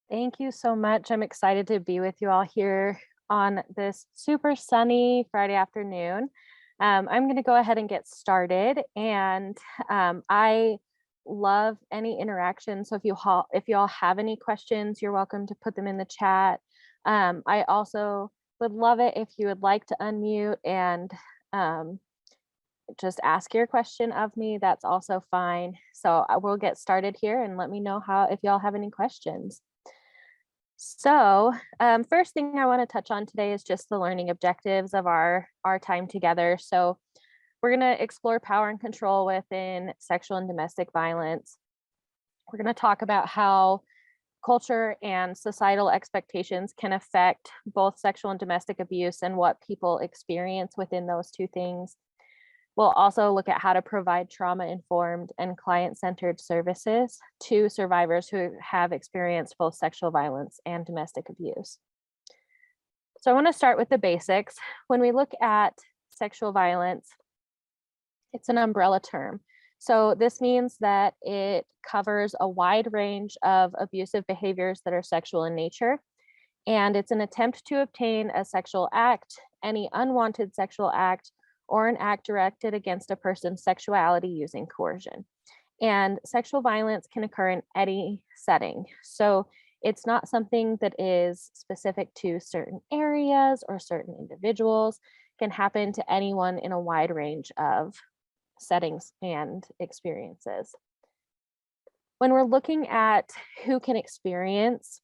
Thank you so much. I'm excited to be with you all here on this super sunny Friday afternoon. I'm going to go ahead and get started, and I love any interaction. So if you all have any questions, you're welcome to put them in the chat. I also would love it if you would like to unmute and um, just ask your question of me. That's also fine. So I will get started here, and let me know how if y'all have any questions. So, first thing I want to touch on today is just the learning objectives of our time together. So, we're going to explore power and control within sexual and domestic violence. We're going to talk about how culture and societal expectations can affect both sexual and domestic abuse and what people experience within those two things. We'll also look at how to provide trauma-informed and client-centered services to survivors who have experienced both sexual violence and domestic abuse. So I want to start with the basics. When we look at sexual violence, it's an umbrella term. So this means that it covers a wide range of abusive behaviors that are sexual in nature, and it's an attempt to obtain a sexual act, any unwanted sexual act, or an act directed against a person's sexuality using coercion. And sexual violence can occur in any setting. So it's not something that is specific to certain areas or certain individuals. It can happen to anyone in a wide range of settings and experiences. When we're looking at who can experience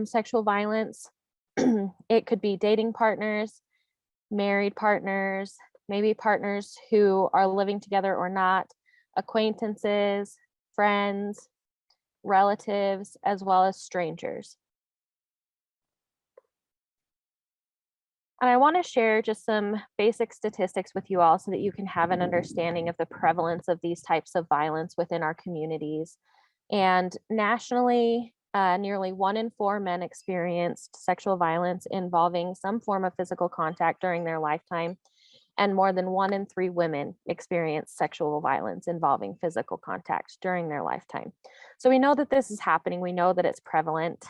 sexual violence, it could be dating partners, married partners, maybe partners who are living together or not, acquaintances, friends, relatives, as well as strangers. And I want to share just some basic statistics with you all so that you can have an understanding of the prevalence of these types of violence within our communities. And nationally, nearly 1 in 4 men experienced sexual violence involving some form of physical contact during their lifetime, and more than 1 in 3 women experience sexual violence involving physical contact during their lifetime. So we know that this is happening. We know that it's prevalent.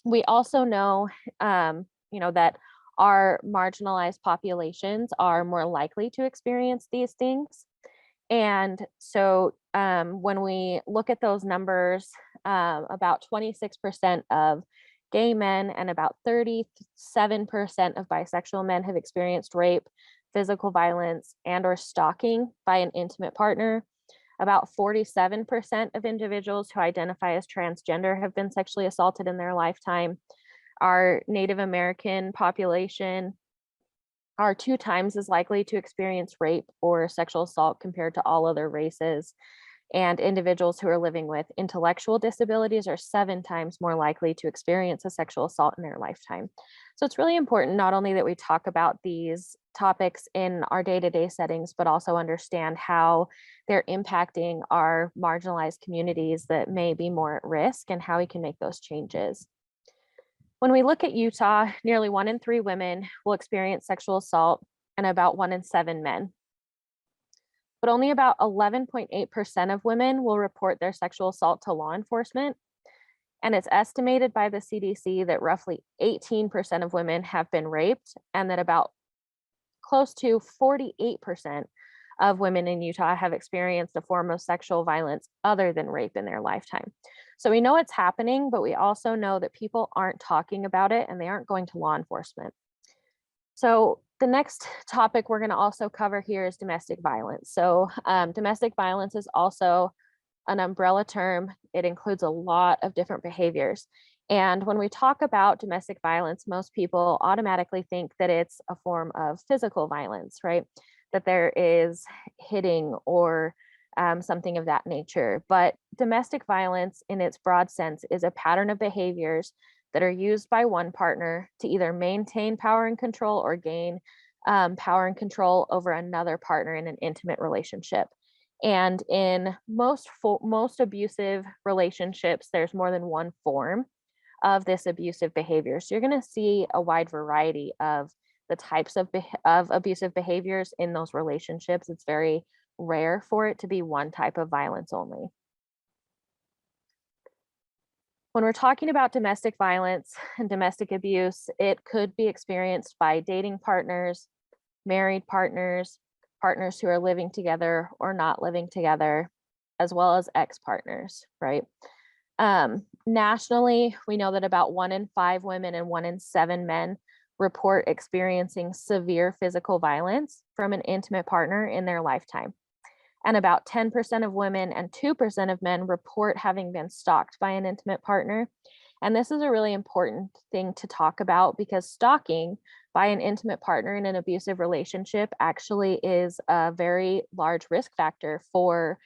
We also know, that our marginalized populations are more likely to experience these things. And so when we look at those numbers, about 26% of gay men and about 37% of bisexual men have experienced rape, physical violence, and or stalking by an intimate partner. About 47% of individuals who identify as transgender have been sexually assaulted in their lifetime. Our Native American population are 2 times as likely to experience rape or sexual assault compared to all other races. And individuals who are living with intellectual disabilities are 7 times more likely to experience a sexual assault in their lifetime. So it's really important not only that we talk about these topics in our day-to-day settings, but also understand how they're impacting our marginalized communities that may be more at risk and how we can make those changes. When we look at Utah, nearly 1 in 3 women will experience sexual assault and about 1 in 7 men. But only about 11.8% of women will report their sexual assault to law enforcement. And it's estimated by the CDC that roughly 18% of women have been raped, and that about close to 48% of women in Utah have experienced a form of sexual violence other than rape in their lifetime. So we know it's happening, but we also know that people aren't talking about it and they aren't going to law enforcement. So the next topic we're going to also cover here is domestic violence. So domestic violence is also an umbrella term. It includes a lot of different behaviors. And when we talk about domestic violence, most people automatically think that it's a form of physical violence, right? That there is hitting or something of that nature. But domestic violence in its broad sense is a pattern of behaviors that are used by one partner to either maintain power and control or gain power and control over another partner in an intimate relationship. And in most abusive relationships, there's more than one form of this abusive behavior. So you're going to see a wide variety of the types of abusive behaviors in those relationships. It's very rare for it to be one type of violence only. When we're talking about domestic violence and domestic abuse, it could be experienced by dating partners, married partners, partners who are living together or not living together, as well as ex-partners, right? Nationally, we know that about 1 in 5 women and 1 in 7 men report experiencing severe physical violence from an intimate partner in their lifetime. And about 10% of women and 2% of men report having been stalked by an intimate partner. And this is a really important thing to talk about because stalking by an intimate partner in an abusive relationship actually is a very large risk factor for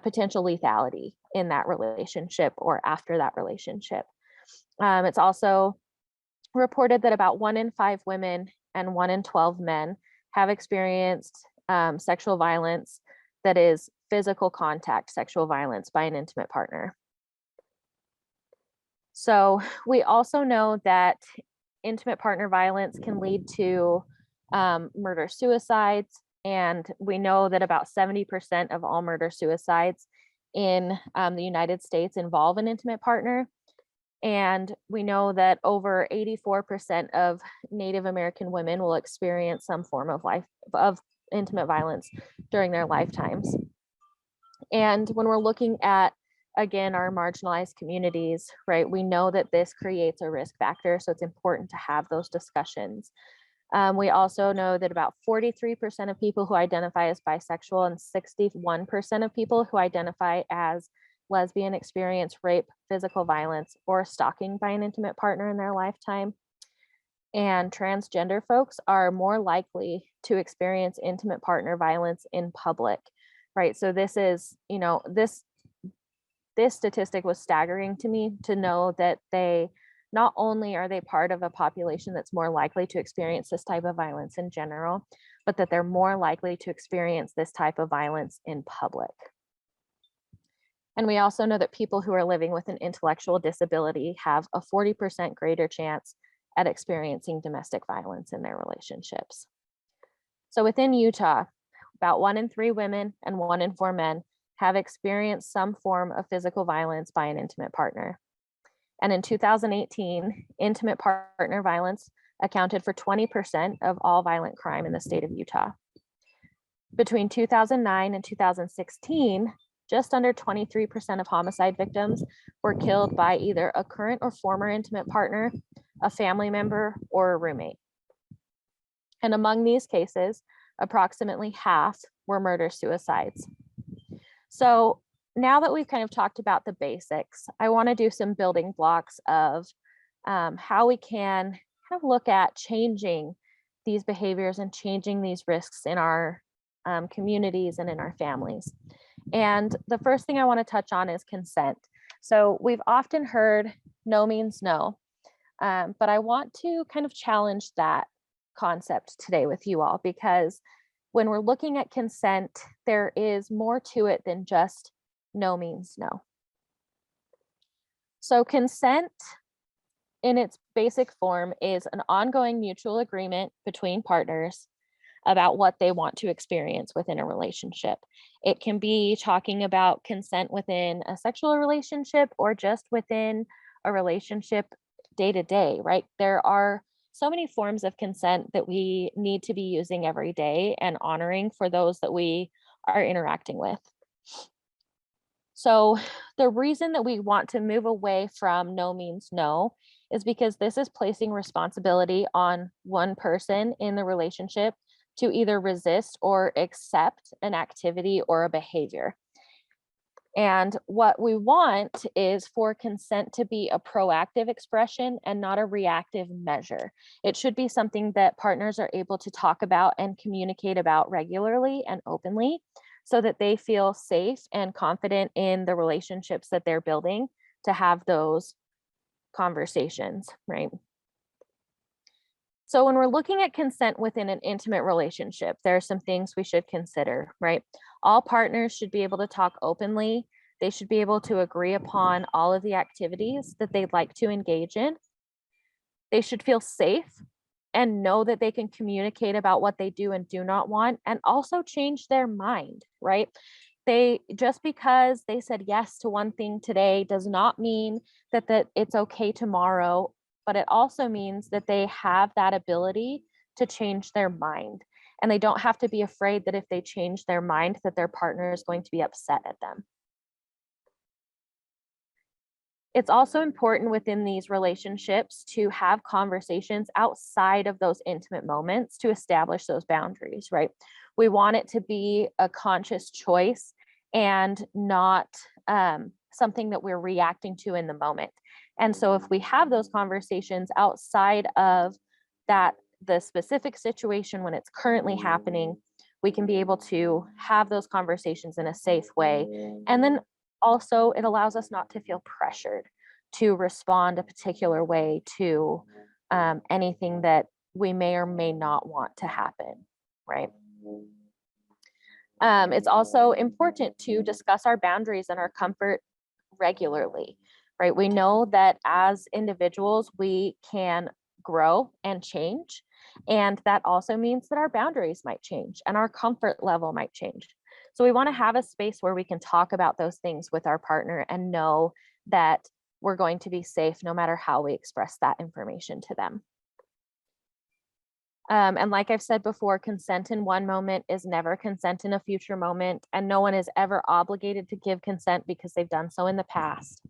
potential lethality in that relationship or after that relationship. It's also reported that about 1 in 5 women and 1 in 12 men have experienced sexual violence that is physical contact sexual violence by an intimate partner. So we also know that intimate partner violence can lead to murder suicides, and we know that about 70% of all murder suicides in the United States involve an intimate partner. And we know that over 84% of Native American women will experience some form of intimate violence during their lifetimes. And when we're looking at, again, our marginalized communities, right, we know that this creates a risk factor. So it's important to have those discussions. We also know that about 43% of people who identify as bisexual and 61% of people who identify as lesbian experience rape, physical violence, or stalking by an intimate partner in their lifetime. And transgender folks are more likely to experience intimate partner violence in public, right? So this is, this statistic was staggering to me to know that they not only are they part of a population that's more likely to experience this type of violence in general, but that they're more likely to experience this type of violence in public. And we also know that people who are living with an intellectual disability have a 40% greater chance at experiencing domestic violence in their relationships. So within Utah, about 1 in 3 women and 1 in 4 men have experienced some form of physical violence by an intimate partner. And in 2018, intimate partner violence accounted for 20% of all violent crime in the state of Utah. Between 2009 and 2016, just under 23% of homicide victims were killed by either a current or former intimate partner, a family member, or a roommate. And among these cases, approximately half were murder suicides. So now that we've kind of talked about the basics, I want to do some building blocks of how we can kind of look at changing these behaviors and changing these risks in our communities and in our families. And the first thing I want to touch on is consent. So we've often heard no means no, but I want to kind of challenge that concept today with you all, because when we're looking at consent, there is more to it than just no means no. So consent in its basic form is an ongoing mutual agreement between partners about what they want to experience within a relationship. It can be talking about consent within a sexual relationship or just within a relationship day to day, right? There are so many forms of consent that we need to be using every day and honoring for those that we are interacting with. So the reason that we want to move away from no means no is because this is placing responsibility on one person in the relationship to either resist or accept an activity or a behavior. And what we want is for consent to be a proactive expression and not a reactive measure. It should be something that partners are able to talk about and communicate about regularly and openly so that they feel safe and confident in the relationships that they're building to have those conversations, right? So when we're looking at consent within an intimate relationship, there are some things we should consider, right? All partners should be able to talk openly. They should be able to agree upon all of the activities that they'd like to engage in. They should feel safe and know that they can communicate about what they do and do not want, and also change their mind, right? They just because they said yes to one thing today does not mean that it's okay tomorrow, but it also means that they have that ability to change their mind. And they don't have to be afraid that if they change their mind that their partner is going to be upset at them. It's also important within these relationships to have conversations outside of those intimate moments to establish those boundaries, right? We want it to be a conscious choice and not something that we're reacting to in the moment. And so if we have those conversations outside of that, the specific situation when it's currently happening, we can be able to have those conversations in a safe way. And then also, it allows us not to feel pressured to respond a particular way to anything that we may or may not want to happen, right? It's also important to discuss our boundaries and our comfort regularly, right? We know that as individuals, we can grow and change. And that also means that our boundaries might change and our comfort level might change. So we want to have a space where we can talk about those things with our partner and know that we're going to be safe no matter how we express that information to them. And like I've said before, consent in one moment is never consent in a future moment, and no one is ever obligated to give consent because they've done so in the past.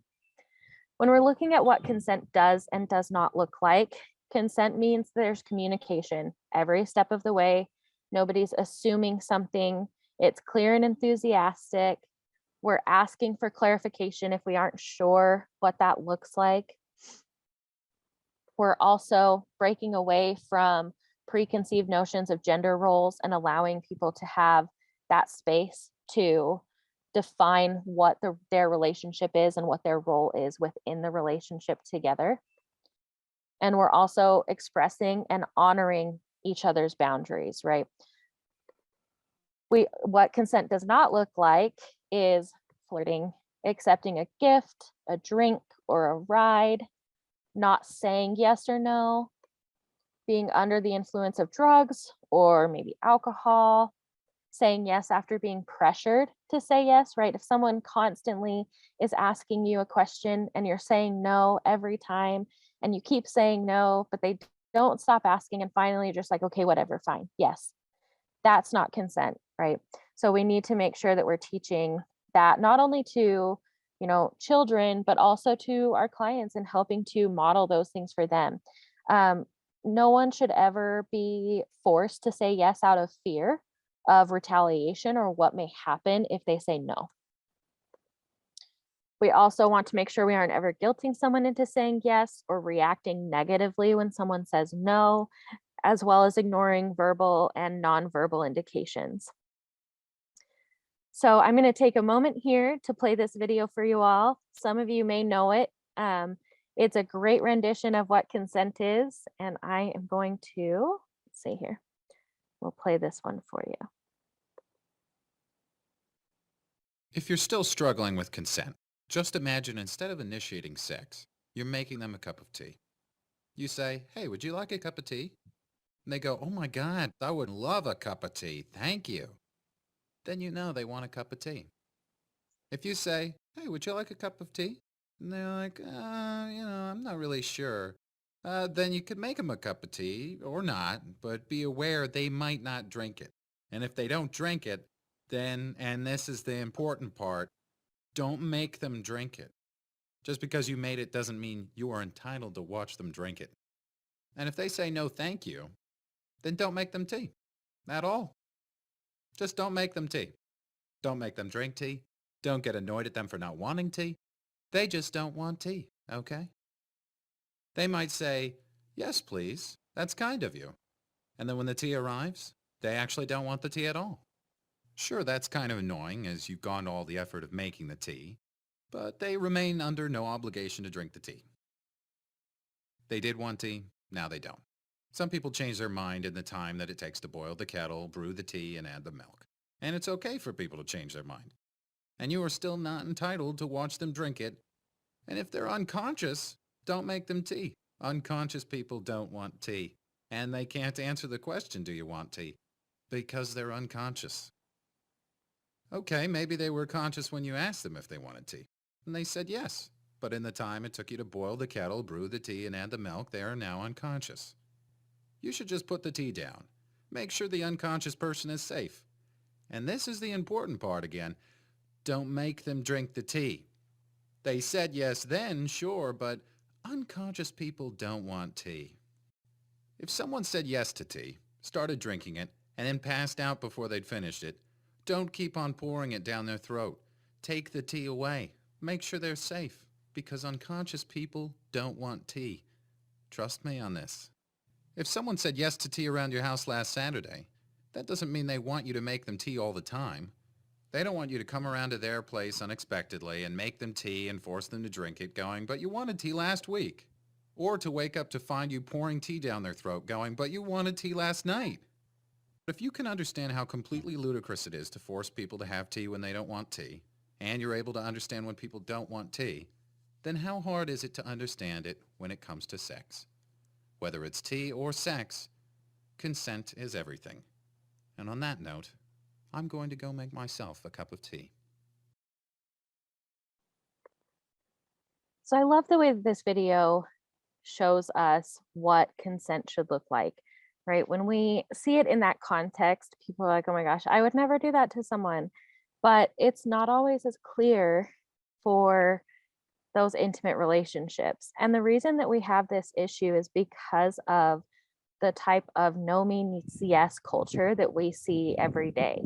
When we're looking at what consent does and does not look like, consent means there's communication every step of the way. Nobody's assuming something. It's clear and enthusiastic. We're asking for clarification if we aren't sure what that looks like. We're also breaking away from preconceived notions of gender roles and allowing people to have that space to define what their relationship is and what their role is within the relationship together. And we're also expressing and honoring each other's boundaries, right? What consent does not look like is flirting, accepting a gift, a drink, or a ride, not saying yes or no, being under the influence of drugs or maybe alcohol, saying yes after being pressured to say yes, right? If someone constantly is asking you a question and you're saying no every time and you keep saying no, but they don't stop asking and finally you're just like, okay, whatever, fine, yes. That's not consent, right? So we need to make sure that we're teaching that not only to, children, but also to our clients and helping to model those things for them. Um, no one should ever be forced to say yes out of fear of retaliation or what may happen if they say no. We also want to make sure we aren't ever guilting someone into saying yes or reacting negatively when someone says no, as well as ignoring verbal and nonverbal indications. So I'm going to take a moment here to play this video for you all. Some of you may know it. It's a great rendition of what consent is, and I am going to, let's see here, we'll play this one for you. If you're still struggling with consent, just imagine instead of initiating sex, you're making them a cup of tea. You say, hey, would you like a cup of tea? And they go, oh my God, I would love a cup of tea. Thank you. Then you know they want a cup of tea. If you say, hey, would you like a cup of tea? And they're like, I'm not really sure. Then you could make them a cup of tea or not, but be aware they might not drink it. And if they don't drink it, then, and this is the important part, don't make them drink it. Just because you made it doesn't mean you are entitled to watch them drink it. And if they say no thank you, then don't make them tea. At all. Just don't make them tea. Don't make them drink tea. Don't get annoyed at them for not wanting tea. They just don't want tea, okay? They might say, yes, please. That's kind of you. And then when the tea arrives, they actually don't want the tea at all. Sure, that's kind of annoying as you've gone to all the effort of making the tea, but they remain under no obligation to drink the tea. They did want tea, now they don't. Some people change their mind in the time that it takes to boil the kettle, brew the tea, and add the milk. And it's okay for people to change their mind. And you are still not entitled to watch them drink it. And if they're unconscious, don't make them tea. Unconscious people don't want tea. And they can't answer the question, do you want tea? Because they're unconscious. Okay, maybe they were conscious when you asked them if they wanted tea, and they said yes. But in the time it took you to boil the kettle, brew the tea, and add the milk, they are now unconscious. You should just put the tea down. Make sure the unconscious person is safe. And this is the important part again. Don't make them drink the tea. They said yes then, sure, but unconscious people don't want tea. If someone said yes to tea, started drinking it, and then passed out before they'd finished it, don't keep on pouring it down their throat. Take the tea away. Make sure they're safe, because unconscious people don't want tea. Trust me on this. If someone said yes to tea around your house last Saturday, that doesn't mean they want you to make them tea all the time. They don't want you to come around to their place unexpectedly and make them tea and force them to drink it going, but you wanted tea last week. Or to wake up to find you pouring tea down their throat going, but you wanted tea last night. But if you can understand how completely ludicrous it is to force people to have tea when they don't want tea, and you're able to understand when people don't want tea, then how hard is it to understand it when it comes to sex? Whether it's tea or sex, consent is everything. And on that note, I'm going to go make myself a cup of tea. So I love the way that this video shows us what consent should look like, right? When we see it in that context, people are like, oh my gosh, I would never do that to someone. But it's not always as clear for those intimate relationships. And the reason that we have this issue is because of the type of no means yes culture that we see every day,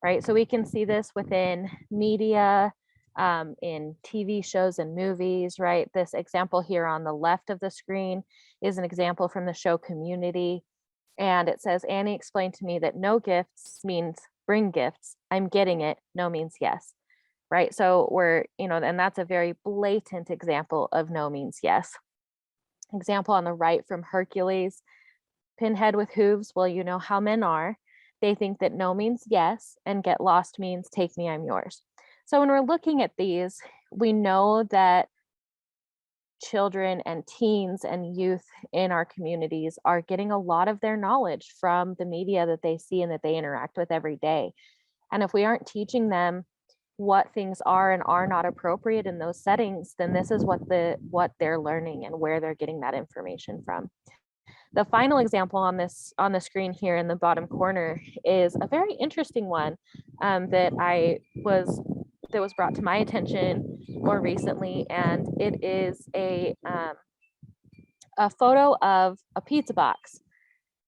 right? So we can see this within media, in TV shows and movies, right? This example here on the left of the screen is an example from the show Community. And it says, Annie explained to me that no gifts means bring gifts. I'm getting it. No means yes, right? So and that's a very blatant example of no means yes. Example on the right from Hercules, pinhead with hooves. Well, you know how men are. They think that no means yes and get lost means take me, I'm yours. So when we're looking at these, we know that children and teens and youth in our communities are getting a lot of their knowledge from the media that they see and that they interact with every day. And if we aren't teaching them what things are and are not appropriate in those settings, then this is what they're learning and where they're getting that information from. The final example on the screen here in the bottom corner is a very interesting one, that was brought to my attention more recently, and it is a photo of a pizza box.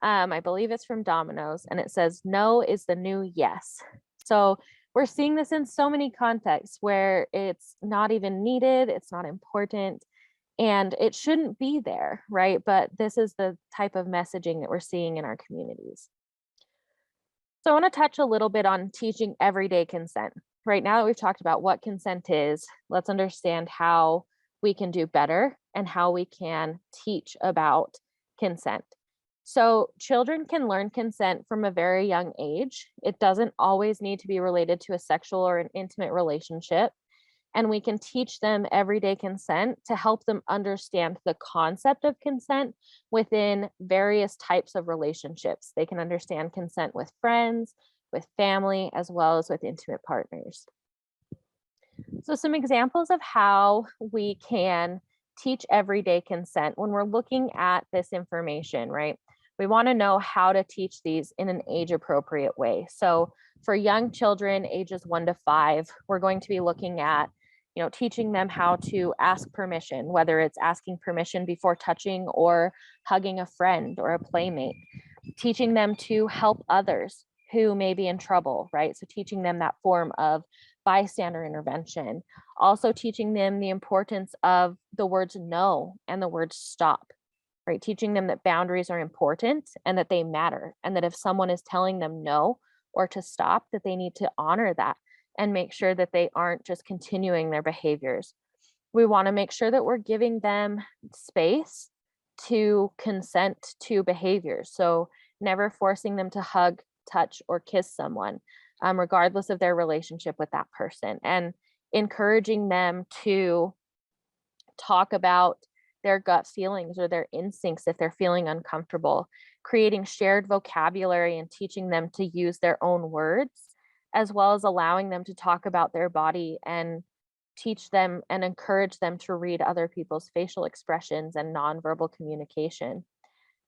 I believe it's from Domino's, and it says no is the new yes. So we're seeing this in so many contexts where it's not even needed, it's not important, and it shouldn't be there, right? But this is the type of messaging that we're seeing in our communities. So I want to touch a little bit on teaching everyday consent. Right now that we've talked about what consent is, let's understand how we can do better and how we can teach about consent. So children can learn consent from a very young age. It doesn't always need to be related to a sexual or an intimate relationship. And we can teach them everyday consent to help them understand the concept of consent within various types of relationships. They can understand consent with friends, with family, as well as with intimate partners. So some examples of how we can teach everyday consent when we're looking at this information, right? We want to know how to teach these in an age appropriate way. So for young children, ages 1 to 5, we're going to be looking at teaching them how to ask permission, whether it's asking permission before touching or hugging a friend or a playmate, teaching them to help others who may be in trouble, right? So teaching them that form of bystander intervention, also teaching them the importance of the words no and the words stop, right? Teaching them that boundaries are important and that they matter, and that if someone is telling them no or to stop, that they need to honor that and make sure that they aren't just continuing their behaviors. We want to make sure that we're giving them space to consent to behaviors. So never forcing them to hug, touch, or kiss someone, regardless of their relationship with that person, and encouraging them to talk about their gut feelings or their instincts if they're feeling uncomfortable, creating shared vocabulary and teaching them to use their own words as well as allowing them to talk about their body and teach them and encourage them to read other people's facial expressions and nonverbal communication,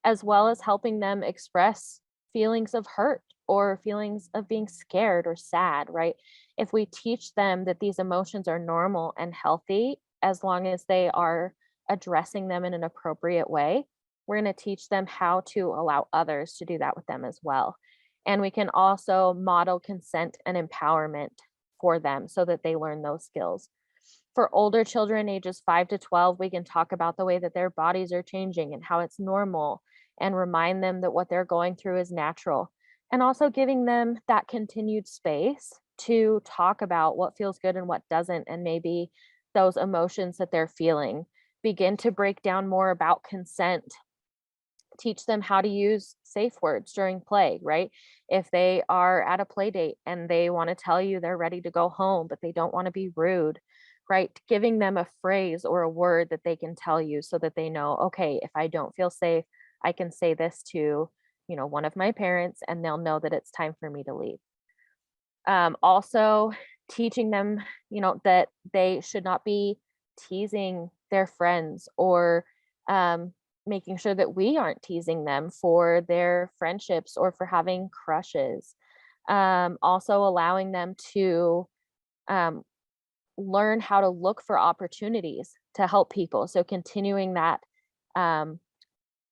as well as helping them express feelings of hurt or feelings of being scared or sad, right? If we teach them that these emotions are normal and healthy, as long as they are addressing them in an appropriate way, we're going to teach them how to allow others to do that with them as well. And we can also model consent and empowerment for them so that they learn those skills. For older children, ages 5 to 12, we can talk about the way that their bodies are changing and how it's normal, and remind them that what they're going through is natural. And also giving them that continued space to talk about what feels good and what doesn't, and maybe those emotions that they're feeling. Begin to break down more about consent, teach them how to use safe words during play, right? If they are at a play date and they want to tell you they're ready to go home, but they don't want to be rude, right? Giving them a phrase or a word that they can tell you so that they know, okay, if I don't feel safe, I can say this to, one of my parents, and they'll know that it's time for me to leave. Also teaching them, that they should not be teasing their friends, or making sure that we aren't teasing them for their friendships or for having crushes. Also allowing them to um, learn how to look for opportunities to help people. So continuing that um,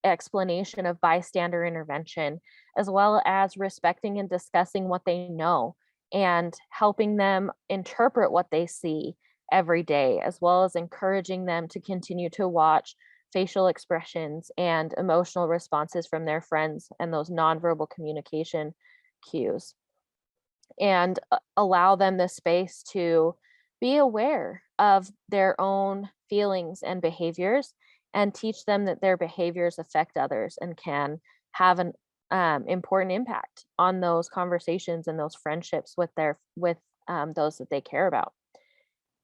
explanation of bystander intervention, as well as respecting and discussing what they know and helping them interpret what they see every day, as well as encouraging them to continue to watch facial expressions and emotional responses from their friends and those nonverbal communication cues, and allow them the space to be aware of their own feelings and behaviors, and teach them that their behaviors affect others and can have an important impact on those conversations and those friendships with those that they care about.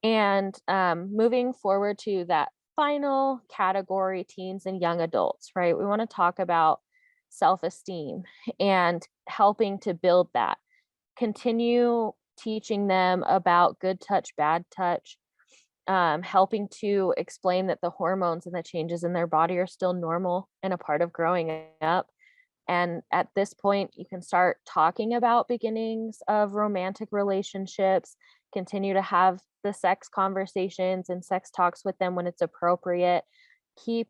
And moving forward to that final category, teens and young adults, right? We want to talk about self-esteem and helping to build that. Continue teaching them about good touch, bad touch, helping to explain that the hormones and the changes in their body are still normal and a part of growing up. And at this point, you can start talking about beginnings of romantic relationships, continue to have the sex conversations and sex talks with them when it's appropriate. Keep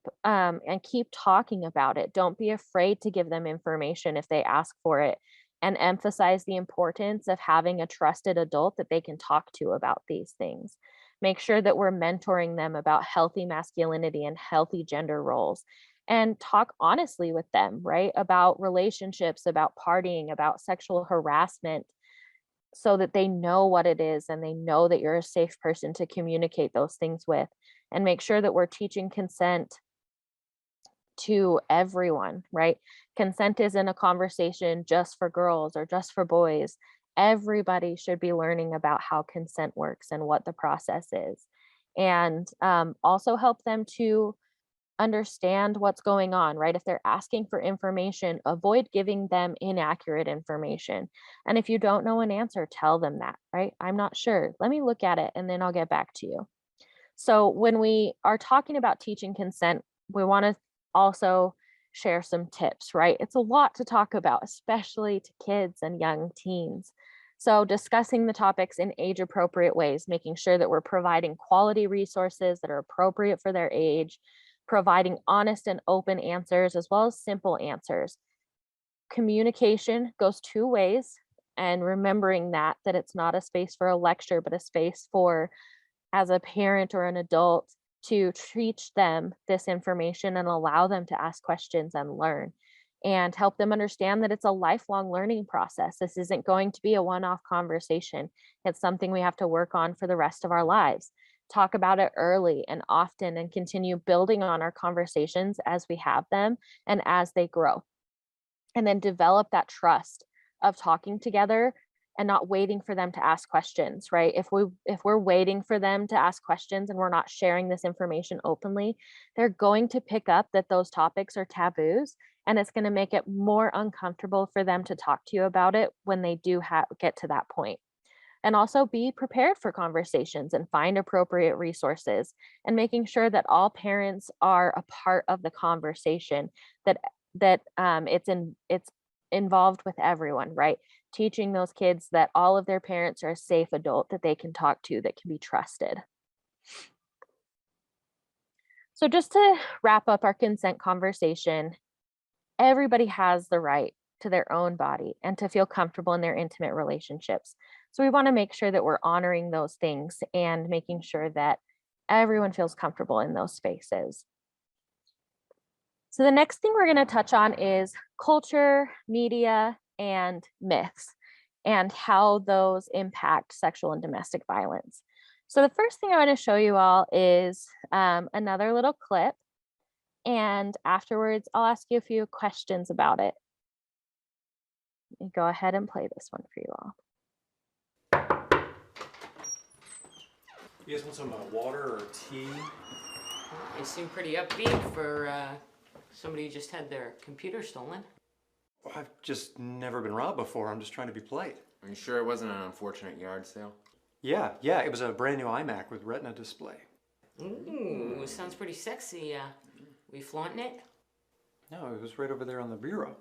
talking about it. Don't be afraid to give them information if they ask for it, and emphasize the importance of having a trusted adult that they can talk to about these things. Make sure that we're mentoring them about healthy masculinity and healthy gender roles, and talk honestly with them, right? About relationships, about partying, about sexual harassment, so that they know what it is and they know that you're a safe person to communicate those things with. And make sure that we're teaching consent to everyone, right? Consent isn't a conversation just for girls or just for boys. Everybody should be learning about how consent works and what the process is. And also help them to understand what's going on, right? If they're asking for information, avoid giving them inaccurate information. And if you don't know an answer, tell them that, right? I'm not sure. Let me look at it and then I'll get back to you. So when we are talking about teaching consent, we want to also share some tips, right? It's a lot to talk about, especially to kids and young teens. So discussing the topics in age appropriate ways, making sure that we're providing quality resources that are appropriate for their age, providing honest and open answers as well as simple answers. Communication goes two ways, and remembering that it's not a space for a lecture, but a space for, as a parent or an adult, to teach them this information and allow them to ask questions and learn, and help them understand that it's a lifelong learning process. This isn't going to be a one-off conversation. It's something we have to work on for the rest of our lives. Talk about it early and often, and continue building on our conversations as we have them and as they grow. And then develop that trust of talking together and not waiting for them to ask questions, right? If we're waiting for them to ask questions and we're not sharing this information openly, they're going to pick up that those topics are taboos, and it's going to make it more uncomfortable for them to talk to you about it when they do get to that point. And also be prepared for conversations and find appropriate resources, and making sure that all parents are a part of the conversation, that it's involved with everyone, right? Teaching those kids that all of their parents are a safe adult that they can talk to, that can be trusted. So just to wrap up our consent conversation, everybody has the right to their own body and to feel comfortable in their intimate relationships. So we want to make sure that we're honoring those things and making sure that everyone feels comfortable in those spaces. So the next thing we're going to touch on is culture, media, and myths, and how those impact sexual and domestic violence. So the first thing I want to show you all is another little clip. And afterwards, I'll ask you a few questions about it. Let me go ahead and play this one for you all. You guys want some water or tea? They seem pretty upbeat for somebody who just had their computer stolen. Well, I've just never been robbed before. I'm just trying to be polite. Are you sure it wasn't an unfortunate yard sale? Yeah, it was a brand new iMac with Retina display. Ooh, sounds pretty sexy. We flaunting it? No, it was right over there on the bureau.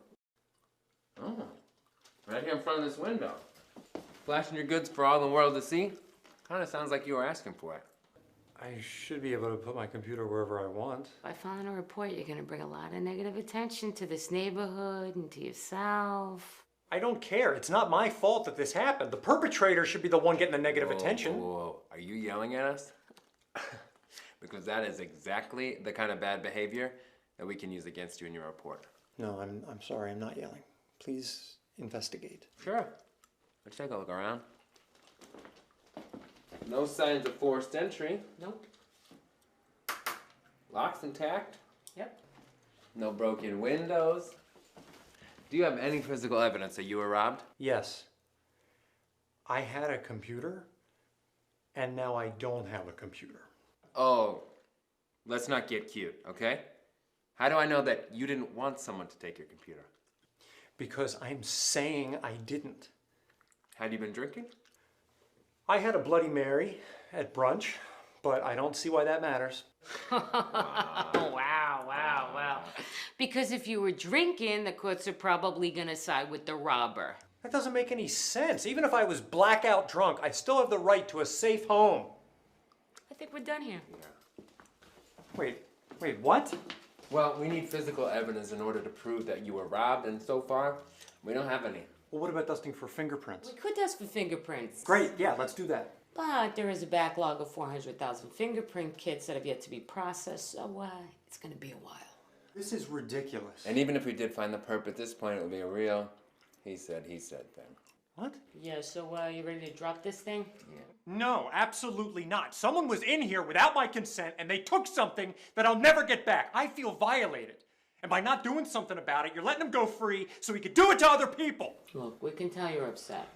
Oh, right here in front of this window. Flashing your goods for all the world to see? Kinda sounds like you were asking for it. I should be able to put my computer wherever I want. By filing a report, you're gonna bring a lot of negative attention to this neighborhood and to yourself. I don't care. It's not my fault that this happened. The perpetrator should be the one getting the negative attention. Whoa. Are you yelling at us? Because that is exactly the kind of bad behavior that we can use against you in your report. No, I'm sorry. I'm not yelling. Please investigate. Sure. Let's take a look around. No signs of forced entry. Nope. Locks intact. Yep. No broken windows. Do you have any physical evidence that you were robbed? Yes. I had a computer, and now I don't have a computer. Oh, let's not get cute, okay? How do I know that you didn't want someone to take your computer? Because I'm saying I didn't. Had you been drinking? I had a Bloody Mary at brunch, but I don't see why that matters. Wow. Because if you were drinking, the courts are probably gonna side with the robber. That doesn't make any sense. Even if I was blackout drunk, I still have the right to a safe home. I think we're done here. Wait, what? Well, we need physical evidence in order to prove that you were robbed, and so far, we don't have any. Well, what about dusting for fingerprints? We could test for fingerprints. Great, yeah, let's do that. But there is a backlog of 400,000 fingerprint kits that have yet to be processed, so it's gonna be a while. This is ridiculous. And even if we did find the perp at this point, it would be a real he said thing. What? Yeah, so you ready to drop this thing? Yeah. No, absolutely not. Someone was in here without my consent and they took something that I'll never get back. I feel violated. And by not doing something about it, you're letting him go free so he could do it to other people. Look, we can tell you're upset.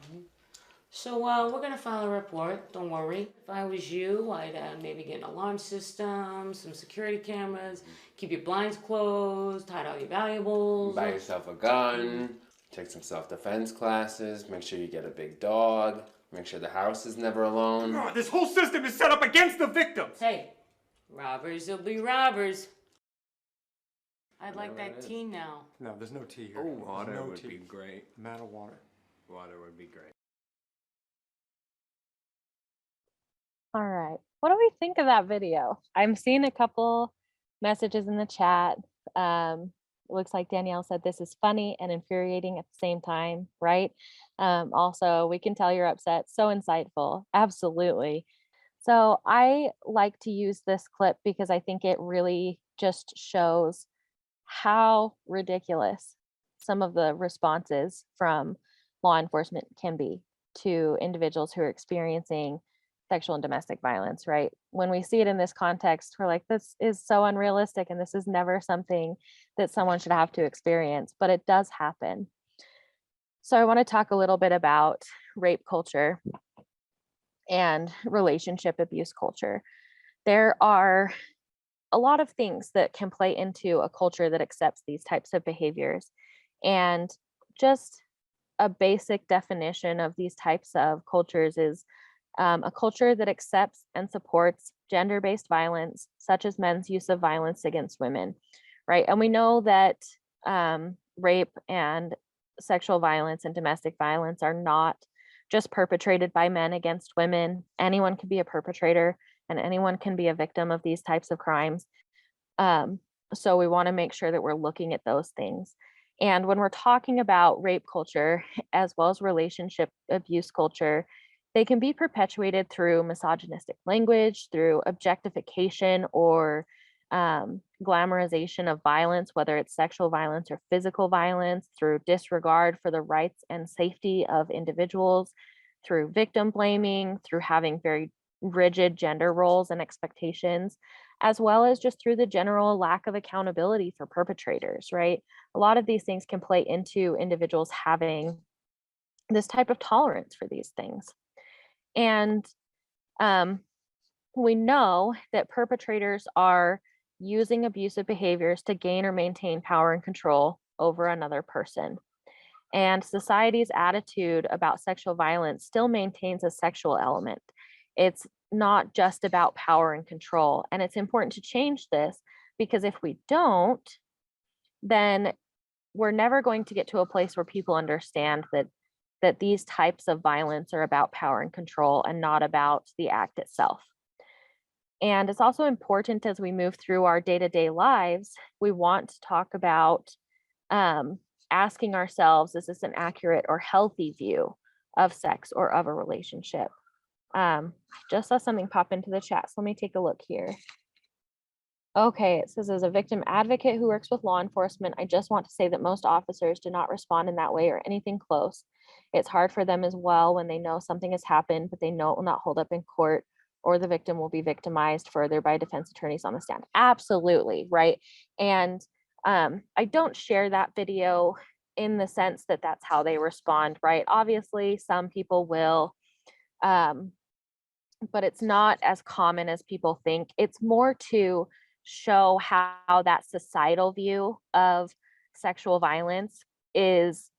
So we're gonna file a report, don't worry. If I was you, I'd maybe get an alarm system, some security cameras, keep your blinds closed, hide all your valuables. Buy yourself a gun, take some self-defense classes, make sure you get a big dog, make sure the house is never alone. God, this whole system is set up against the victims. Hey, robbers will be robbers. I'd like Whatever that it is. tea now. No, there's no tea here. Oh, water no would tea. be great. I'm out of water. Water would be great. All right. What do we think of that video? I'm seeing a couple messages in the chat. It looks like Danielle said this is funny and infuriating at the same time, right? Also, we can tell you're upset. So insightful. Absolutely. So I like to use this clip because I think it really just shows how ridiculous some of the responses from law enforcement can be to individuals who are experiencing sexual and domestic violence, right? When we see it in this context, we're like, this is so unrealistic and this is never something that someone should have to experience, but it does happen. So I want to talk a little bit about rape culture and relationship abuse culture. There are a lot of things that can play into a culture that accepts these types of behaviors. And just a basic definition of these types of cultures is a culture that accepts and supports gender-based violence, such as men's use of violence against women, right? And we know that rape and sexual violence and domestic violence are not just perpetrated by men against women. Anyone can be a perpetrator and anyone can be a victim of these types of crimes. So we want to make sure that we're looking at those things. And when we're talking about rape culture, as well as relationship abuse culture, they can be perpetuated through misogynistic language, through objectification or glamorization of violence, whether it's sexual violence or physical violence, through disregard for the rights and safety of individuals, through victim blaming, through having very rigid gender roles and expectations, as well as just through the general lack of accountability for perpetrators, right? A lot of these things can play into individuals having this type of tolerance for these things. And we know that perpetrators are using abusive behaviors to gain or maintain power and control over another person. And society's attitude about sexual violence still maintains a sexual element. It's not just about power and control. And it's important to change this, because if we don't, then we're never going to get to a place where people understand that these types of violence are about power and control and not about the act itself. And it's also important as we move through our day-to-day lives, we want to talk about asking ourselves, is this an accurate or healthy view of sex or of a relationship? I just saw something pop into the chat, so let me take a look here. Okay, it says, as a victim advocate who works with law enforcement, I just want to say that most officers do not respond in that way or anything close. It's hard for them as well when they know something has happened, but they know it will not hold up in court, or the victim will be victimized further by defense attorneys on the stand. Absolutely, right? And I don't share that video in the sense that that's how they respond, right? Obviously, some people will, but it's not as common as people think. It's more to show how that societal view of sexual violence is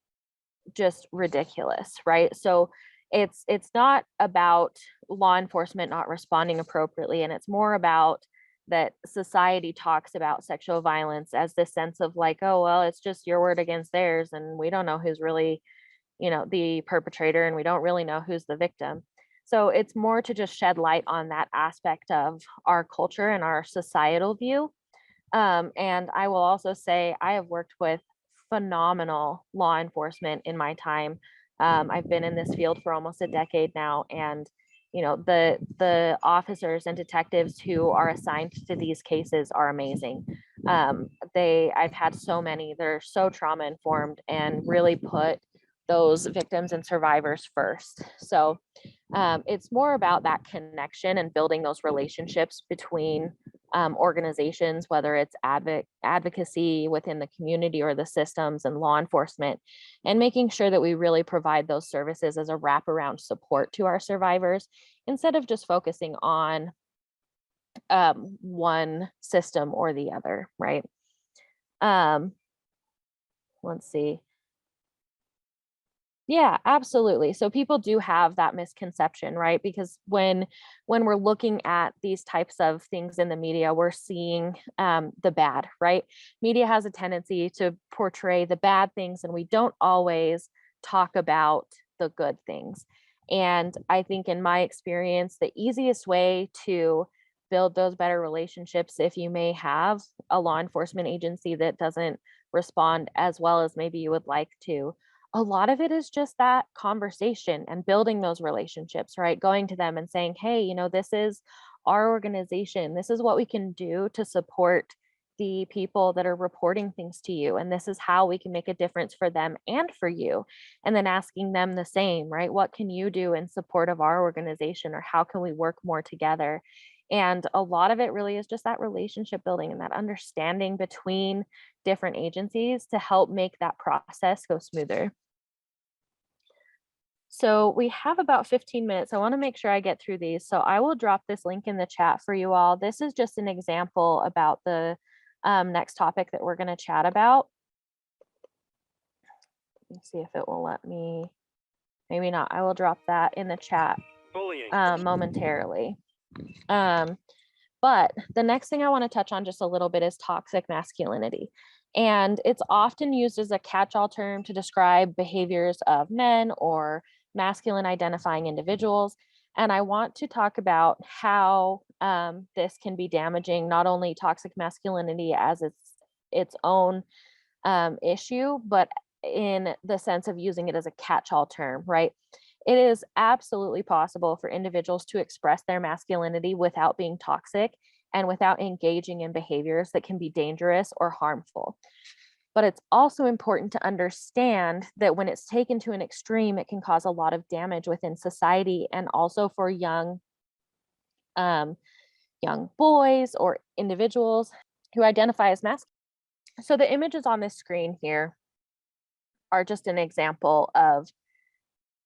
just ridiculous, right? So it's not about law enforcement not responding appropriately, and it's more about that society talks about sexual violence as this sense of like, oh well, it's just your word against theirs, and we don't know who's really, the perpetrator, and we don't really know who's the victim. So it's more to just shed light on that aspect of our culture and our societal view. And I will also say I have worked with phenomenal law enforcement in my time. I've been in this field for almost a decade now, and the officers and detectives who are assigned to these cases are amazing. I've had so many. They're so trauma informed and really put those victims and survivors first. So it's more about that connection and building those relationships between organizations, whether it's advocacy within the community or the systems and law enforcement, and making sure that we really provide those services as a wraparound support to our survivors instead of just focusing on one system or the other, right? Let's see. Yeah, absolutely. So people do have that misconception, right? Because when we're looking at these types of things in the media, we're seeing the bad, right? Media has a tendency to portray the bad things, and we don't always talk about the good things. And I think in my experience, the easiest way to build those better relationships, if you may have a law enforcement agency that doesn't respond as well as maybe you would like to, a lot of it is just that conversation and building those relationships, right? Going to them and saying, hey, this is our organization. This is what we can do to support the people that are reporting things to you. And this is how we can make a difference for them and for you. And then asking them the same, right? What can you do in support of our organization, or how can we work more together? And a lot of it really is just that relationship building and that understanding between different agencies to help make that process go smoother. So we have about 15 minutes. I want to make sure I get through these. So I will drop this link in the chat for you all. This is just an example about the next topic that we're going to chat about. Let's see if it will let me. Maybe not. I will drop that in the chat momentarily. But the next thing I want to touch on just a little bit is toxic masculinity. And it's often used as a catch-all term to describe behaviors of men or masculine identifying individuals. And I want to talk about how this can be damaging, not only toxic masculinity as its own issue, but in the sense of using it as a catch-all term, right? It is absolutely possible for individuals to express their masculinity without being toxic and without engaging in behaviors that can be dangerous or harmful. But it's also important to understand that when it's taken to an extreme, it can cause a lot of damage within society and also for young boys or individuals who identify as masculine. So the images on this screen here are just an example of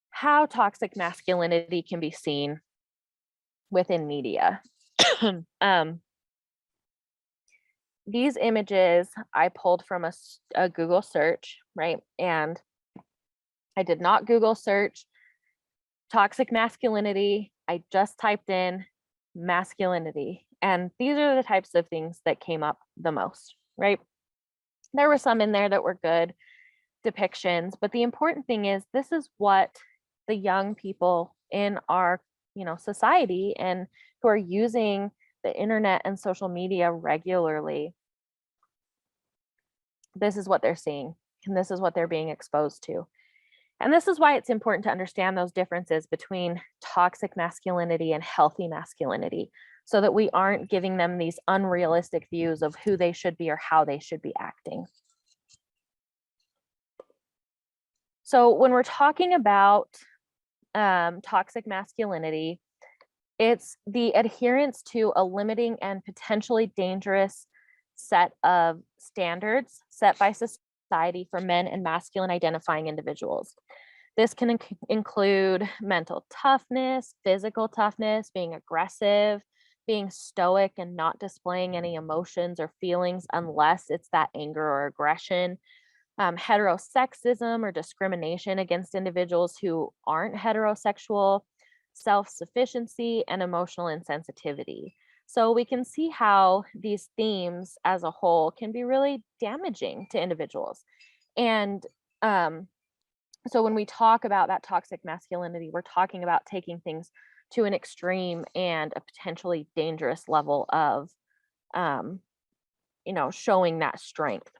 how toxic masculinity can be seen within media. These images I pulled from a Google search, right? And I did not Google search toxic masculinity. I just typed in masculinity. And these are the types of things that came up the most, right? There were some in there that were good depictions, but the important thing is this is what the young people in our society and who are using the internet and social media regularly, this is what they're seeing and this is what they're being exposed to. And this is why it's important to understand those differences between toxic masculinity and healthy masculinity so that we aren't giving them these unrealistic views of who they should be or how they should be acting. So when we're talking about toxic masculinity, it's the adherence to a limiting and potentially dangerous set of standards set by society for men and masculine identifying individuals. This can include mental toughness, physical toughness, being aggressive, being stoic and not displaying any emotions or feelings unless it's that anger or aggression, heterosexism or discrimination against individuals who aren't heterosexual, self-sufficiency, and emotional insensitivity. So we can see how these themes as a whole can be really damaging to individuals. And so when we talk about that toxic masculinity, we're talking about taking things to an extreme and a potentially dangerous level of, showing that strength.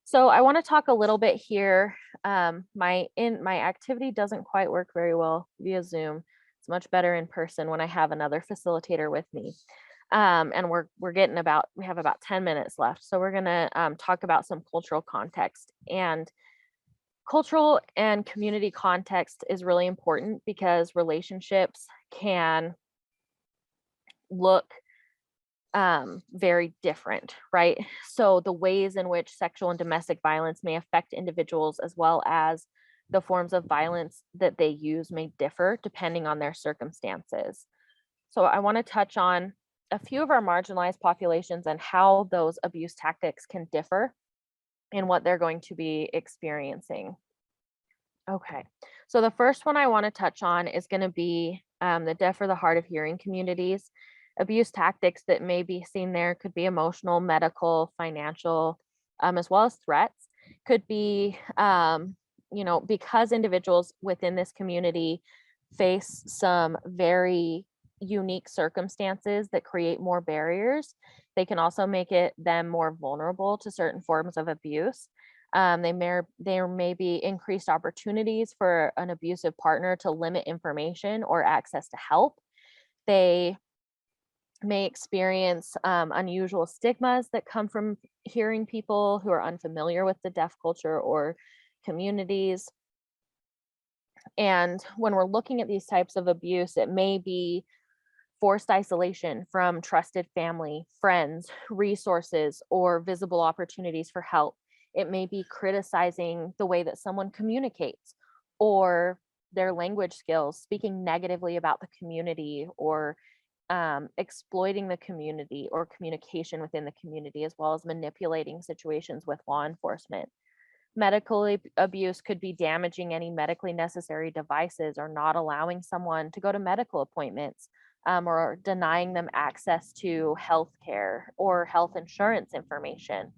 So I want to talk a little bit here. My activity doesn't quite work very well via Zoom. It's much better in person when I have another facilitator with me. And we have about 10 minutes left. So we're gonna talk about some cultural context. And cultural and community context is really important because relationships can look very different, right? So the ways in which sexual and domestic violence may affect individuals as well as the forms of violence that they use may differ depending on their circumstances. So I want to touch on a few of our marginalized populations and how those abuse tactics can differ in what they're going to be experiencing. Okay, so the first one I want to touch on is going to be the deaf or the hard of hearing communities. Abuse tactics that may be seen there could be emotional, medical, financial, as well as threats. Could be, because individuals within this community face some very unique circumstances that create more barriers, they can also make them more vulnerable to certain forms of abuse. There may be increased opportunities for an abusive partner to limit information or access to help. They may experience unusual stigmas that come from hearing people who are unfamiliar with the deaf culture or communities. And when we're looking at these types of abuse, it may be forced isolation from trusted family, friends, resources, or visible opportunities for help. It may be criticizing the way that someone communicates or their language skills, speaking negatively about the community, or exploiting the community or communication within the community, as well as manipulating situations with law enforcement. Medical abuse could be damaging any medically necessary devices, or not allowing someone to go to medical appointments, or denying them access to health care or health insurance information.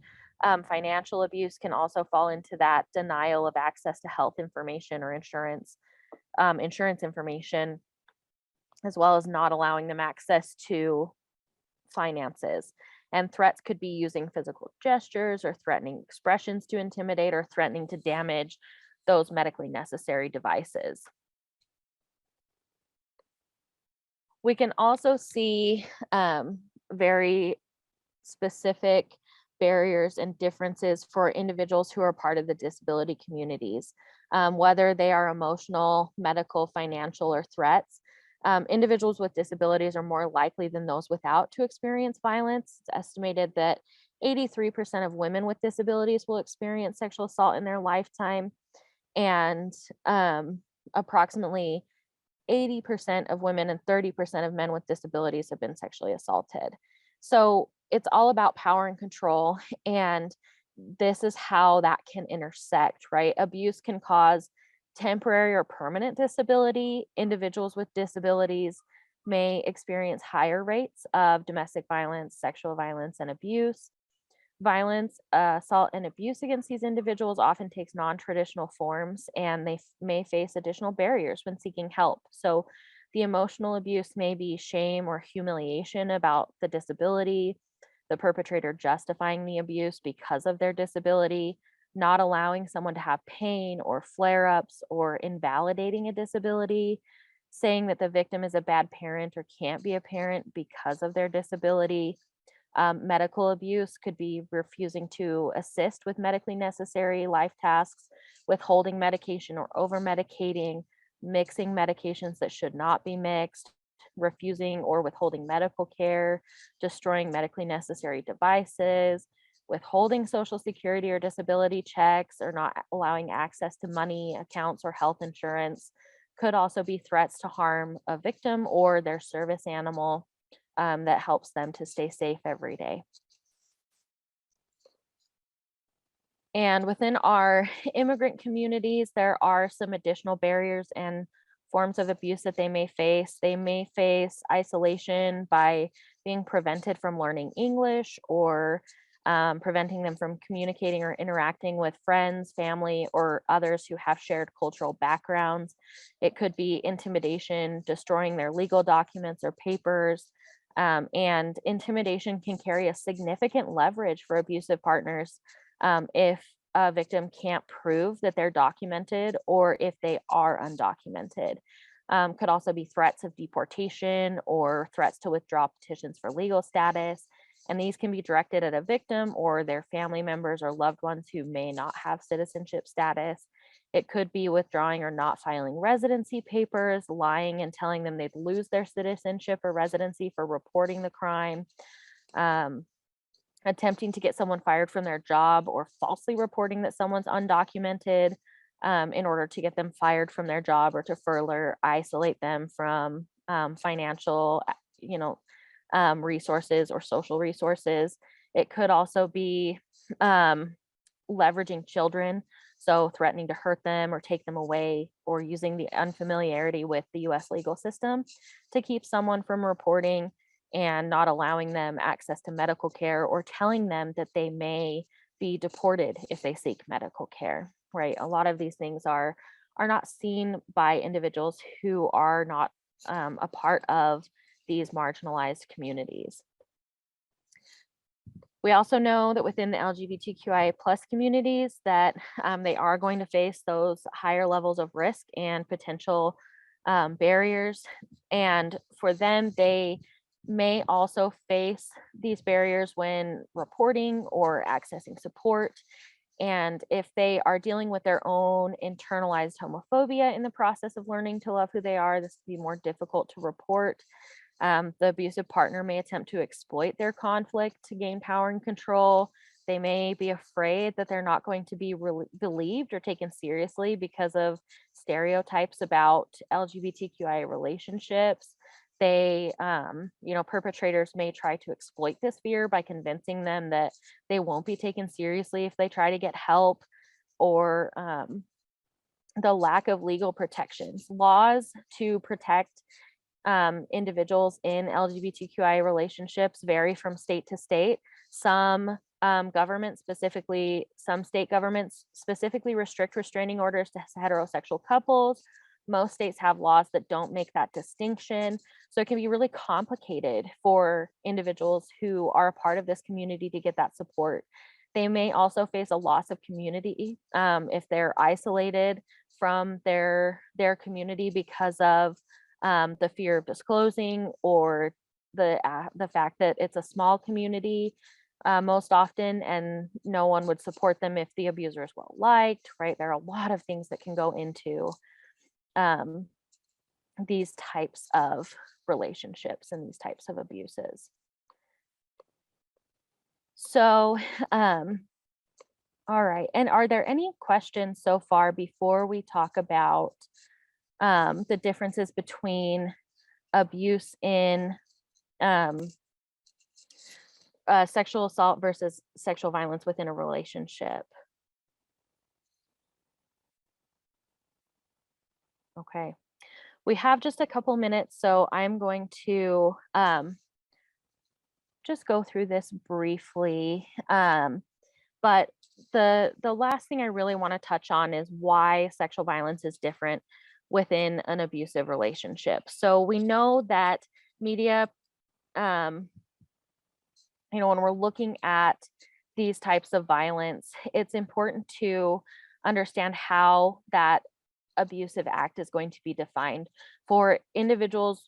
Financial abuse can also fall into that denial of access to health information or insurance information, as well as not allowing them access to finances. And threats could be using physical gestures or threatening expressions to intimidate or threatening to damage those medically necessary devices. We can also see very specific barriers and differences for individuals who are part of the disability communities, whether they are emotional, medical, financial, or threats. Individuals with disabilities are more likely than those without to experience violence. It's estimated that 83% of women with disabilities will experience sexual assault in their lifetime, and approximately 80% of women and 30% of men with disabilities have been sexually assaulted. So it's all about power and control. And this is how that can intersect, right? Abuse can cause temporary or permanent disability. Individuals with disabilities may experience higher rates of domestic violence, sexual violence, and abuse. Violence, assault, and abuse against these individuals often takes non-traditional forms, and they may face additional barriers when seeking help. So the emotional abuse may be shame or humiliation about the disability, the perpetrator justifying the abuse because of their disability, not allowing someone to have pain or flare-ups, or invalidating a disability, saying that the victim is a bad parent or can't be a parent because of their disability. Medical abuse could be refusing to assist with medically necessary life tasks, withholding medication or over medicating, mixing medications that should not be mixed, refusing or withholding medical care, destroying medically necessary devices, withholding social security or disability checks, or not allowing access to money accounts or health insurance. Could also be threats to harm a victim or their service animal, that helps them to stay safe every day. And within our immigrant communities, there are some additional barriers and forms of abuse that they may face. They may face isolation by being prevented from learning English, or preventing them from communicating or interacting with friends, family, or others who have shared cultural backgrounds. It could be intimidation, destroying their legal documents or papers. And intimidation can carry a significant leverage for abusive partners, if a victim can't prove that they're documented, or if they are undocumented. Could also be threats of deportation or threats to withdraw petitions for legal status. And these can be directed at a victim or their family members or loved ones who may not have citizenship status. It could be withdrawing or not filing residency papers, lying and telling them they'd lose their citizenship or residency for reporting the crime, attempting to get someone fired from their job, or falsely reporting that someone's undocumented, in order to get them fired from their job, or to further isolate them from financial, resources or social resources. It could also be leveraging children, so threatening to hurt them or take them away, or using the unfamiliarity with the US legal system to keep someone from reporting, and not allowing them access to medical care, or telling them that they may be deported if they seek medical care, right? A lot of these things are not seen by individuals who are not a part of these marginalized communities. We also know that within the LGBTQIA+ communities that they are going to face those higher levels of risk and potential barriers. And for them, they may also face these barriers when reporting or accessing support. And if they are dealing with their own internalized homophobia in the process of learning to love who they are, this will be more difficult to report. The abusive partner may attempt to exploit their conflict to gain power and control, They may be afraid that they're not going to be believed or taken seriously because of stereotypes about LGBTQIA relationships. They, perpetrators may try to exploit this fear by convincing them that they won't be taken seriously if they try to get help, or the lack of legal protections. Laws to protect individuals in LGBTQI relationships vary from state to state. Some some state governments specifically restrict restraining orders to heterosexual couples. Most states have laws that don't make that distinction. So it can be really complicated for individuals who are a part of this community to get that support. They may also face a loss of community if they're isolated from their community because of the fear of disclosing, or the fact that it's a small community most often, and no one would support them if the abuser is well liked, right? There are a lot of things that can go into these types of relationships and these types of abuses. So, all right. And are there any questions so far before we talk about the differences between abuse in sexual assault versus sexual violence within a relationship? Okay. We have just a couple minutes, so I'm going to just go through this briefly. But the last thing I really want to touch on is why sexual violence is different within an abusive relationship. So we know that media, when we're looking at these types of violence, it's important to understand how that abusive act is going to be defined. For individuals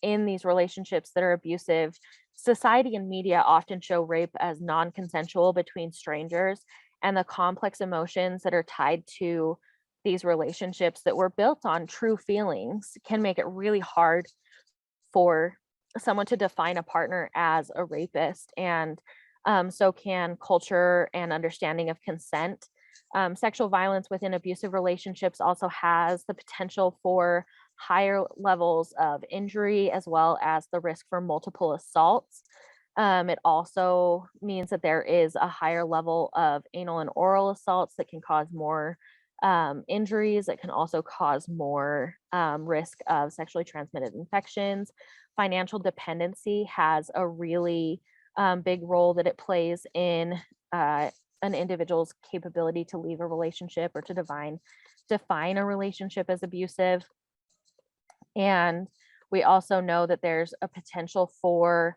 in these relationships that are abusive, society and media often show rape as non-consensual between strangers, and the complex emotions that are tied to these relationships that were built on true feelings can make it really hard for someone to define a partner as a rapist. And so can culture and understanding of consent. Sexual violence within abusive relationships also has the potential for higher levels of injury, as well as the risk for multiple assaults. It also means that there is a higher level of anal and oral assaults that can cause more injuries. It can also cause more risk of sexually transmitted infections. Financial dependency has a really big role that it plays in an individual's capability to leave a relationship or to define a relationship as abusive. And we also know that there's a potential for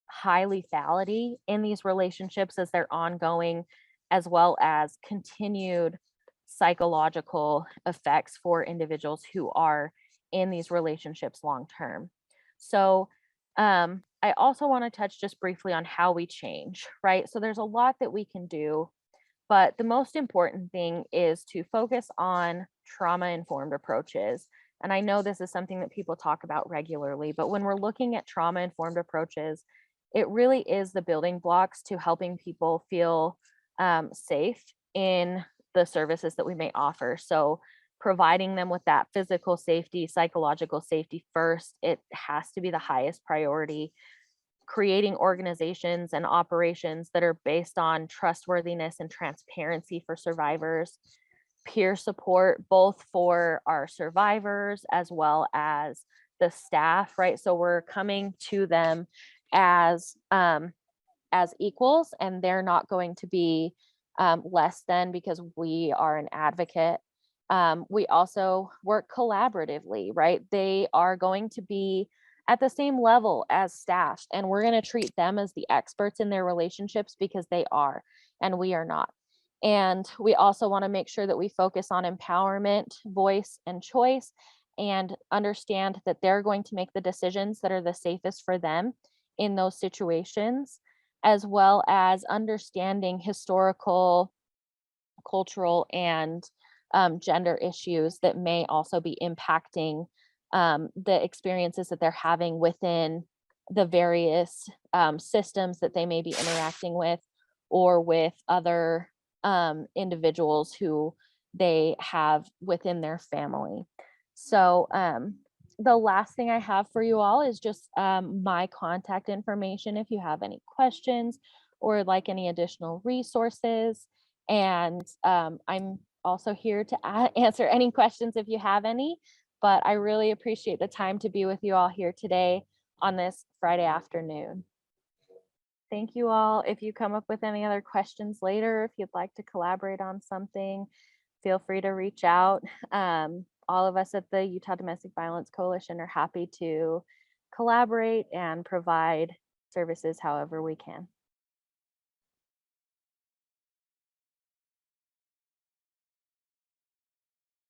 high lethality in these relationships as they're ongoing, as well as continued psychological effects for individuals who are in these relationships long term. So I also want to touch just briefly on how we change, right? So there's a lot that we can do, but the most important thing is to focus on trauma-informed approaches. And I know this is something that people talk about regularly, but when we're looking at trauma-informed approaches, it really is the building blocks to helping people feel safe in the services that we may offer. So providing them with that physical safety, psychological safety first, it has to be the highest priority. Creating organizations and operations that are based on trustworthiness and transparency for survivors. Peer support, both for our survivors as well as the staff, right? So we're coming to them as equals, and they're not going to be less than because we are an advocate. We also work collaboratively, right? They are going to be at the same level as staff, and we're going to treat them as the experts in their relationships because they are, and we are not. And we also want to make sure that we focus on empowerment, voice, and choice, and understand that they're going to make the decisions that are the safest for them in those situations, as well as understanding historical, cultural, and gender issues that may also be impacting the experiences that they're having within the various systems that they may be interacting with, or with other individuals who they have within their family. So the last thing I have for you all is just my contact information if you have any questions or like any additional resources. And I'm also here to answer any questions if you have any. But I really appreciate the time to be with you all here today on this Friday afternoon. Thank you all. If you come up with any other questions later, if you'd like to collaborate on something, feel free to reach out. All of us at the Utah Domestic Violence Coalition are happy to collaborate and provide services however we can.